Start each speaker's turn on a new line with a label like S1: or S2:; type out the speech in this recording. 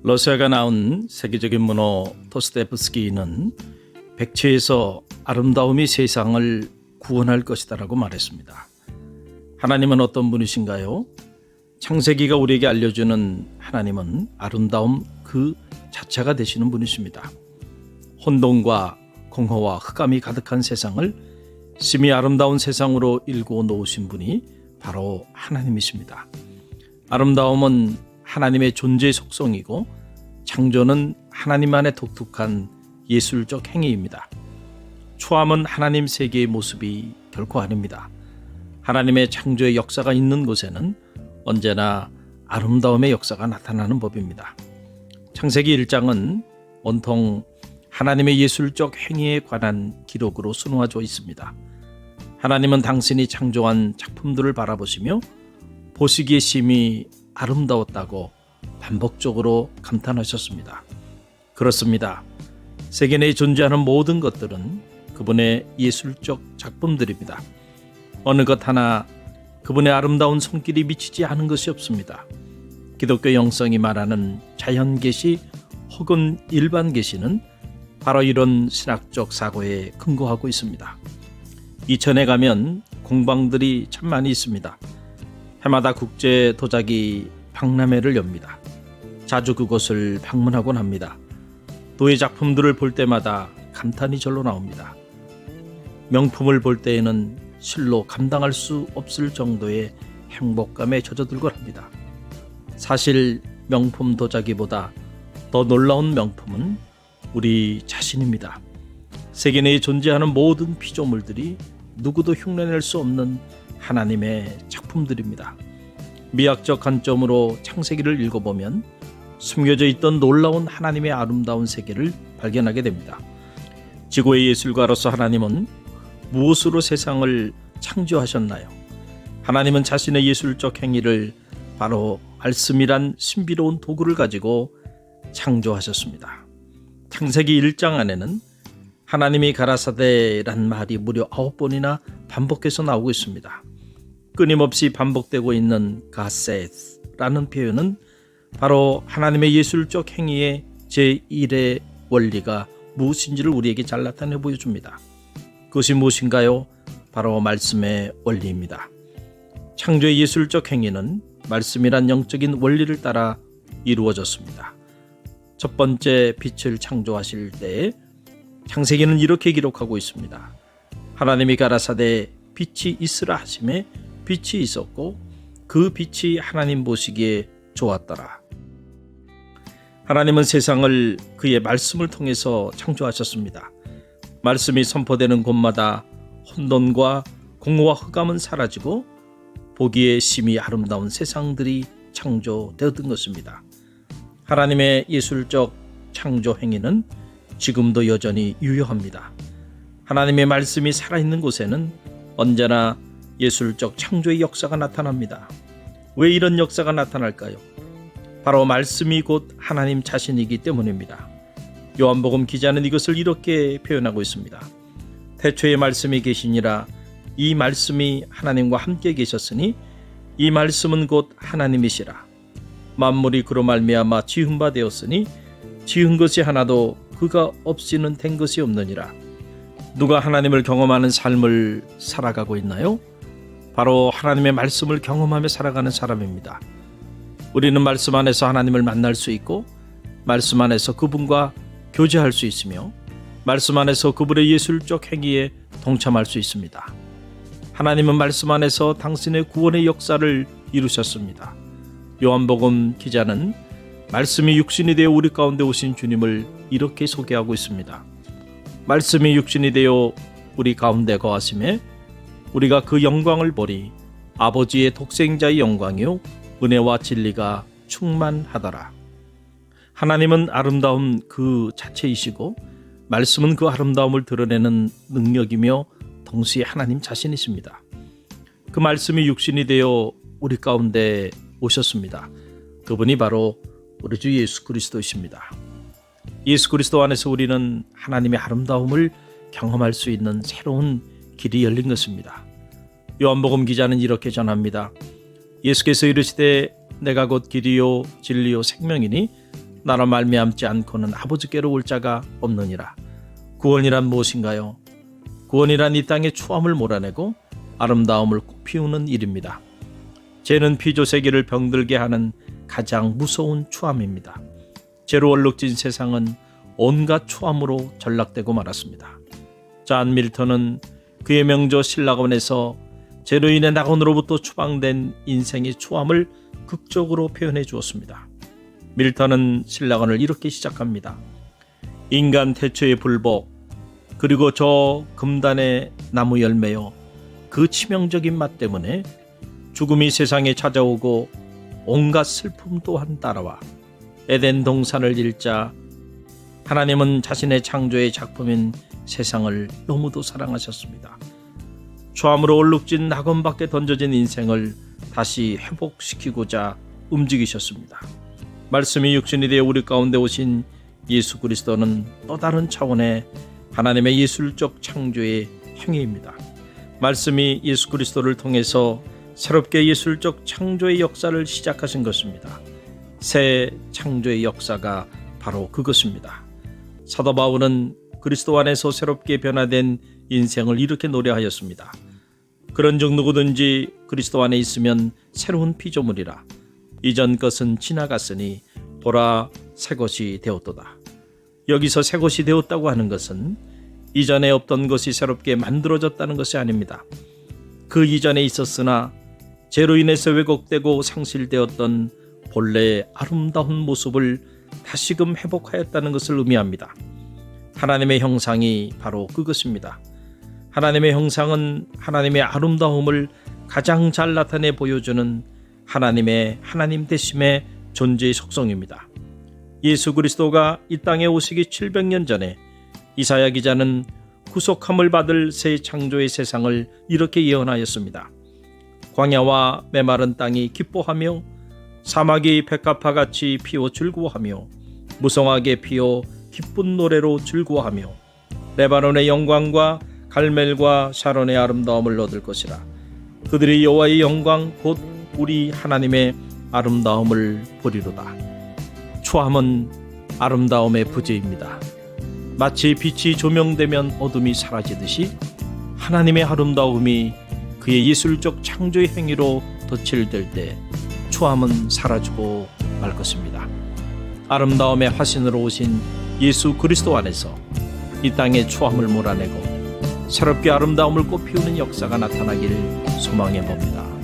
S1: 러시아가 낳은 세계적인 문호 도스토옙스키는 백치에서 아름다움이 세상을 구원할 것이다라고 말했습니다. 하나님은 어떤 분이신가요? 창세기가 우리에게 알려주는 하나님은 아름다움 그 자체가 되시는 분이십니다. 혼돈과 공허와 흑암이 가득한 세상을 심히 아름다운 세상으로 일구어 놓으신 분이 바로 하나님이십니다. 아름다움은 하나님의 존재의 속성이고 창조는 하나님만의 독특한 예술적 행위입니다. 초암은 하나님 세계의 모습이 결코 아닙니다. 하나님의 창조의 역사가 있는 곳에는 언제나 아름다움의 역사가 나타나는 법입니다. 창세기 1장은 온통 하나님의 예술적 행위에 관한 기록으로 수놓아져 있습니다. 하나님은 당신이 창조한 작품들을 바라보시며 보시기에 심히 아름다웠다고 반복적으로 감탄하셨습니다. 그렇습니다. 세계 내에 존재하는 모든 것들은 그분의 예술적 작품들입니다. 어느 것 하나 그분의 아름다운 손길이 미치지 않은 것이 없습니다. 기독교 영성이 말하는 자연계시 혹은 일반계시는 바로 이런 신학적 사고에 근거하고 있습니다. 이천에 가면 공방들이 참 많이 있습니다. 해마다 국제 도자기 박람회를 엽니다. 자주 그곳을 방문하곤 합니다. 도예 작품들을 볼 때마다 감탄이 절로 나옵니다. 명품을 볼 때에는 실로 감당할 수 없을 정도의 행복감에 젖어들곤 합니다. 사실 명품 도자기보다 더 놀라운 명품은 우리 자신입니다. 세계 내에 존재하는 모든 피조물들이 누구도 흉내낼 수 없는 하나님의 작품들입니다. 미학적 관점으로 창세기를 읽어보면 숨겨져 있던 놀라운 하나님의 아름다운 세계를 발견하게 됩니다. 지구의 예술가로서 하나님은 무엇으로 세상을 창조하셨나요? 하나님은 자신의 예술적 행위를 바로 말씀이란 신비로운 도구를 가지고 창조하셨습니다. 창세기 1장 안에는 하나님이 가라사대란 말이 무려 9번이나 반복해서 나오고 있습니다. 끊임없이 반복되고 있는 가세스라는 표현은 바로 하나님의 예술적 행위의 제1의 원리가 무엇인지를 우리에게 잘 나타내 보여줍니다. 그것이 무엇인가요? 바로 말씀의 원리입니다. 창조의 예술적 행위는 말씀이란 영적인 원리를 따라 이루어졌습니다. 첫 번째 빛을 창조하실 때에 창세기는 이렇게 기록하고 있습니다. 하나님이 가라사대 빛이 있으라 하심에 빛이 있었고 그 빛이 하나님 보시기에 좋았더라. 하나님은 세상을 그의 말씀을 통해서 창조하셨습니다. 말씀이 선포되는 곳마다 혼돈과 공허와 흑암은 사라지고 보기에 심히 아름다운 세상들이 창조되었던 것입니다. 하나님의 예술적 창조 행위는 지금도 여전히 유효합니다. 하나님의 말씀이 살아있는 곳에는 언제나 예술적 창조의 역사가 나타납니다. 왜 이런 역사가 나타날까요? 바로 말씀이 곧 하나님 자신이기 때문입니다. 요한복음 기자는 이것을 이렇게 표현하고 있습니다. 태초에 말씀이 계시니라. 이 말씀이 하나님과 함께 계셨으니 이 말씀은 곧 하나님이시라. 만물이 그로 말미암아 지은 바 되었으니 지은 것이 하나도 그가 없이는 된 것이 없느니라. 누가 하나님을 경험하는 삶을 살아가고 있나요? 바로 하나님의 말씀을 경험하며 살아가는 사람입니다. 우리는 말씀 안에서 하나님을 만날 수 있고 말씀 안에서 그분과 교제할 수 있으며 말씀 안에서 그분의 예술적 행위에 동참할 수 있습니다. 하나님은 말씀 안에서 당신의 구원의 역사를 이루셨습니다. 요한복음 기자는 말씀이 육신이 되어 우리 가운데 오신 주님을 이렇게 소개하고 있습니다. 말씀이 육신이 되어 우리 가운데 거하심에 우리가 그 영광을 보리 아버지의 독생자의 영광이요 은혜와 진리가 충만하더라. 하나님은 아름다움 그 자체이시고 말씀은 그 아름다움을 드러내는 능력이며 동시에 하나님 자신이십니다. 그 말씀이 육신이 되어 우리 가운데 오셨습니다. 그분이 바로 우리 주 예수 그리스도이십니다. 예수 그리스도 안에서 우리는 하나님의 아름다움을 경험할 수 있는 새로운 길이 열린 것입니다. 요한복음 기자는 이렇게 전합니다. 예수께서 이르시되 내가 곧 길이요 진리요 생명이니 나로 말미암지 않고는 아버지께로 올 자가 없느니라. 구원이란 무엇인가요? 구원이란 이 땅의 추함을 몰아내고 아름다움을 꽃피우는 일입니다. 죄는 피조세계를 병들게 하는 가장 무서운 추함입니다. 죄로 얼룩진 세상은 온갖 추함으로 전락되고 말았습니다. 잔 밀턴은 그의 명조 신라곤에서 죄로 인해 낙원으로부터 추방된 인생의 추함을 극적으로 표현해 주었습니다. 밀턴은 신라곤을 이렇게 시작합니다. 인간 태초의 불복, 그리고 저 금단의 나무 열매요, 그 치명적인 맛 때문에 죽음이 세상에 찾아오고 온갖 슬픔 또한 따라와 에덴 동산을 잃자 하나님은 자신의 창조의 작품인 세상을 너무도 사랑하셨습니다. 추함으로 얼룩진 낙원 밖에 던져진 인생을 다시 회복시키고자 움직이셨습니다. 말씀이 육신이 되어 우리 가운데 오신 예수 그리스도는 또 다른 차원의 하나님의 예술적 창조의 행위입니다. 말씀이 예수 그리스도를 통해서 새롭게 예술적 창조의 역사를 시작하신 것입니다. 새 창조의 역사가 바로 그것입니다. 사도 바울은 그리스도 안에서 새롭게 변화된 인생을 이렇게 노래하였습니다. 그런즉 누구든지 그리스도 안에 있으면 새로운 피조물이라. 이전 것은 지나갔으니 보라 새 것이 되었도다. 여기서 새 것이 되었다고 하는 것은 이전에 없던 것이 새롭게 만들어졌다는 것이 아닙니다. 그 이전에 있었으나 죄로 인해서 왜곡되고 상실되었던 본래의 아름다운 모습을 다시금 회복하였다는 것을 의미합니다. 하나님의 형상이 바로 그것입니다. 하나님의 형상은 하나님의 아름다움을 가장 잘 나타내 보여주는 하나님의 하나님 되심의 존재의 속성입니다. 예수 그리스도가 이 땅에 오시기 700년 전에 이사야 기자는 구속함을 받을 새 창조의 세상을 이렇게 예언하였습니다. 광야와 메마른 땅이 기뻐하며 사막이 백합화같이 피어 즐거워하며 무성하게 피어 기쁜 노래로 즐거워하며 레바논의 영광과 갈멜과 샤론의 아름다움을 얻을 것이라. 그들이 여호와의 영광 곧 우리 하나님의 아름다움을 보리로다. 추함은 아름다움의 부재입니다. 마치 빛이 조명되면 어둠이 사라지듯이 하나님의 아름다움이 그의 예술적 창조의 행위로 덧칠될 때 추함은 사라지고 말 것입니다. 아름다움의 화신으로 오신 예수 그리스도 안에서 이 땅의 추함을 몰아내고 새롭게 아름다움을 꽃피우는 역사가 나타나길 소망해 봅니다.